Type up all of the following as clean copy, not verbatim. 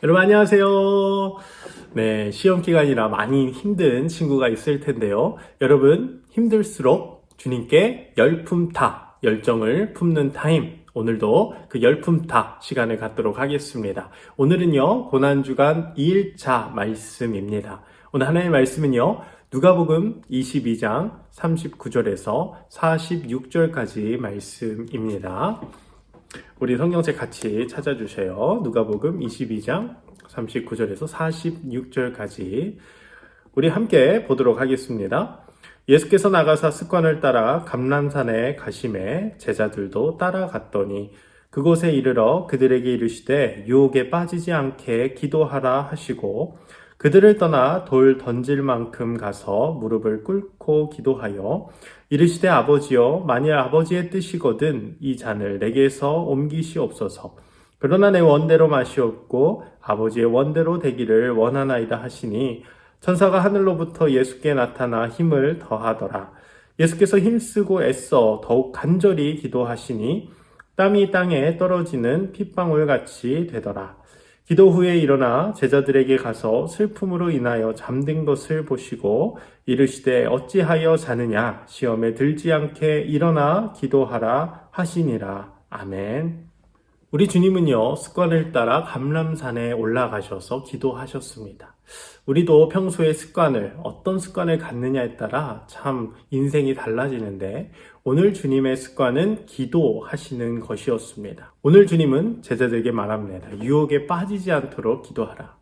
여러분 안녕하세요. 네, 시험 기간이라 많이 힘든 친구가 있을 텐데요. 여러분 힘들수록 주님께 열품타, 열정을 품는 타임. 오늘도 그 열품타 시간을 갖도록 하겠습니다. 오늘은요, 고난주간 2일차 말씀입니다. 오늘 하나님의 말씀은요, 누가복음 22장 39절에서 46절까지 말씀입니다. 우리 성경책 같이 찾아주세요. 누가복음 22장 39절에서 46절까지 우리 함께 보도록 하겠습니다. 예수께서 나가사 습관을 따라 감람산에 가심에 제자들도 따라갔더니 그곳에 이르러 그들에게 이르시되 유혹에 빠지지 않게 기도하라 하시고 그들을 떠나 돌 던질 만큼 가서 무릎을 꿇고 기도하여 이르시되 아버지여 만일 아버지의 뜻이거든 이 잔을 내게서 옮기시옵소서. 그러나 내 원대로 마시옵고 아버지의 원대로 되기를 원하나이다 하시니 천사가 하늘로부터 예수께 나타나 힘을 더하더라. 예수께서 힘쓰고 애써 더욱 간절히 기도하시니 땀이 땅에 떨어지는 핏방울같이 되더라. 기도 후에 일어나 제자들에게 가서 슬픔으로 인하여 잠든 것을 보시고 이르시되 어찌하여 자느냐 시험에 들지 않게 일어나 기도하라 하시니라. 아멘. 우리 주님은요, 습관을 따라 감람산에 올라가셔서 기도하셨습니다. 우리도 평소에 어떤 습관을 갖느냐에 따라 참 인생이 달라지는데, 오늘 주님의 습관은 기도하시는 것이었습니다. 오늘 주님은 제자들에게 말합니다. 유혹에 빠지지 않도록 기도하라.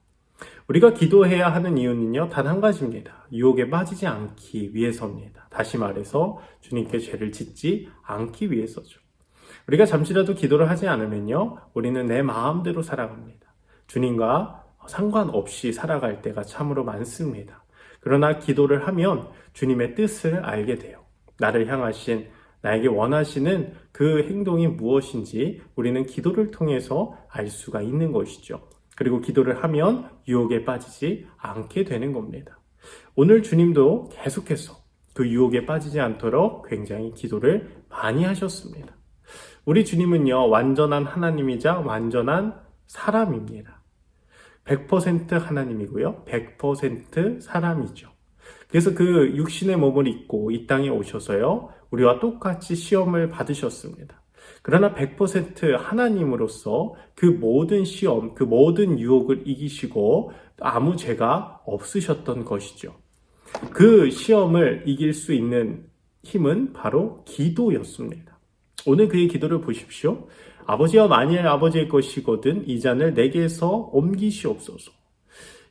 우리가 기도해야 하는 이유는요, 단 한 가지입니다. 유혹에 빠지지 않기 위해서입니다. 다시 말해서 주님께 죄를 짓지 않기 위해서죠. 우리가 잠시라도 기도를 하지 않으면요, 우리는 내 마음대로 살아갑니다. 주님과 상관없이 살아갈 때가 참으로 많습니다. 그러나 기도를 하면 주님의 뜻을 알게 돼요. 나를 향하신, 나에게 원하시는 그 행동이 무엇인지 우리는 기도를 통해서 알 수가 있는 것이죠. 그리고 기도를 하면 유혹에 빠지지 않게 되는 겁니다. 오늘 주님도 계속해서 그 유혹에 빠지지 않도록 굉장히 기도를 많이 하셨습니다. 우리 주님은요, 완전한 하나님이자 완전한 사람입니다. 100% 하나님이고요, 100% 사람이죠. 그래서 그 육신의 몸을 입고 이 땅에 오셔서요, 우리와 똑같이 시험을 받으셨습니다. 그러나 100% 하나님으로서 그 모든 시험, 그 모든 유혹을 이기시고 아무 죄가 없으셨던 것이죠. 그 시험을 이길 수 있는 힘은 바로 기도였습니다. 오늘 그의 기도를 보십시오. 아버지여 만일 아버지의 것이거든 이 잔을 내게서 옮기시옵소서.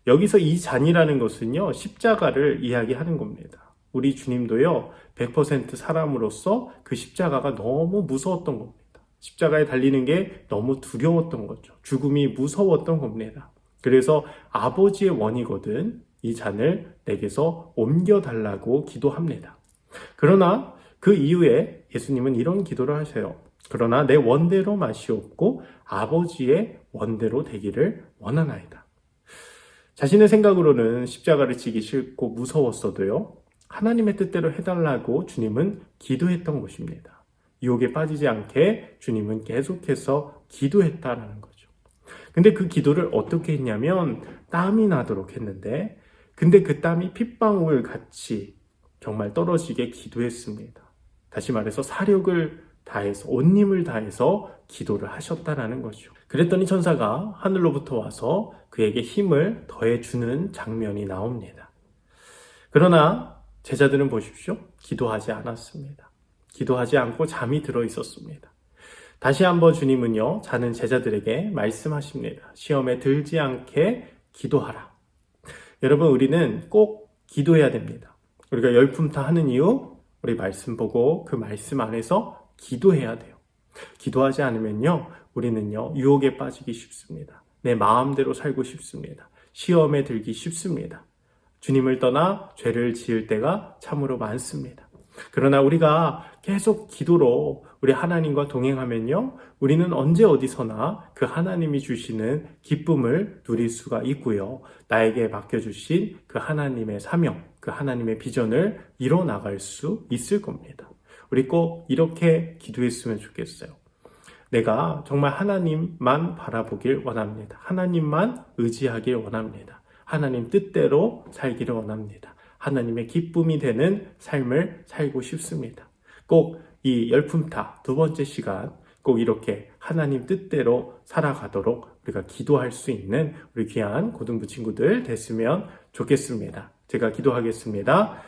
여기서 이 잔이라는 것은요, 십자가를 이야기하는 겁니다. 우리 주님도요, 100% 사람으로서 그 십자가가 너무 무서웠던 겁니다. 십자가에 달리는 게 너무 두려웠던 거죠. 죽음이 무서웠던 겁니다. 그래서 아버지의 원이거든 이 잔을 내게서 옮겨달라고 기도합니다. 그러나 그 이후에 예수님은 이런 기도를 하세요. 그러나 내 원대로 마시옵고 아버지의 원대로 되기를 원하나이다. 자신의 생각으로는 십자가를 지기 싫고 무서웠어도요, 하나님의 뜻대로 해달라고 주님은 기도했던 것입니다. 유혹에 빠지지 않게 주님은 계속해서 기도했다라는 거죠. 근데 그 기도를 어떻게 했냐면 땀이 나도록 했는데, 근데 그 땀이 핏방울 같이 정말 떨어지게 기도했습니다. 다시 말해서 사력을 다해서, 온 힘을 다해서 기도를 하셨다라는 거죠. 그랬더니 천사가 하늘로부터 와서 그에게 힘을 더해주는 장면이 나옵니다. 그러나 제자들은 보십시오. 기도하지 않았습니다. 기도하지 않고 잠이 들어 있었습니다. 다시 한번 주님은요, 자는 제자들에게 말씀하십니다. 시험에 들지 않게 기도하라. 여러분, 우리는 꼭 기도해야 됩니다. 우리가 열품타 하는 이유, 우리 말씀 보고 그 말씀 안에서 기도해야 돼요. 기도하지 않으면요, 우리는요, 유혹에 빠지기 쉽습니다. 내 마음대로 살고 싶습니다. 시험에 들기 쉽습니다. 주님을 떠나 죄를 지을 때가 참으로 많습니다. 그러나 우리가 계속 기도로 우리 하나님과 동행하면요, 우리는 언제 어디서나 그 하나님이 주시는 기쁨을 누릴 수가 있고요, 나에게 맡겨주신 그 하나님의 사명, 그 하나님의 비전을 이뤄나갈 수 있을 겁니다. 우리 꼭 이렇게 기도했으면 좋겠어요. 내가 정말 하나님만 바라보길 원합니다. 하나님만 의지하길 원합니다. 하나님 뜻대로 살기를 원합니다. 하나님의 기쁨이 되는 삶을 살고 싶습니다. 꼭 이 열품타 두 번째 시간 꼭 이렇게 하나님 뜻대로 살아가도록 우리가 기도할 수 있는 우리 귀한 고등부 친구들 됐으면 좋겠습니다. 제가 기도하겠습니다.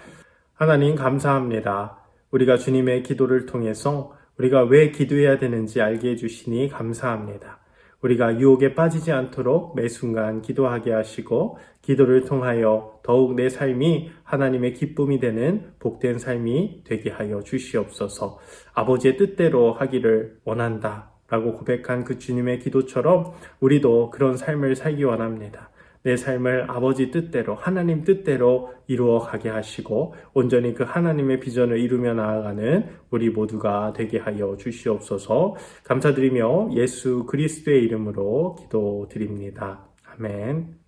하나님 감사합니다. 우리가 주님의 기도를 통해서 우리가 왜 기도해야 되는지 알게 해주시니 감사합니다. 우리가 유혹에 빠지지 않도록 매 순간 기도하게 하시고 기도를 통하여 더욱 내 삶이 하나님의 기쁨이 되는 복된 삶이 되게 하여 주시옵소서. 아버지의 뜻대로 하기를 원한다 라고 고백한 그 주님의 기도처럼 우리도 그런 삶을 살기 원합니다. 내 삶을 아버지 뜻대로 하나님 뜻대로 이루어 가게 하시고 온전히 그 하나님의 비전을 이루며 나아가는 우리 모두가 되게 하여 주시옵소서. 감사드리며 예수 그리스도의 이름으로 기도드립니다. 아멘.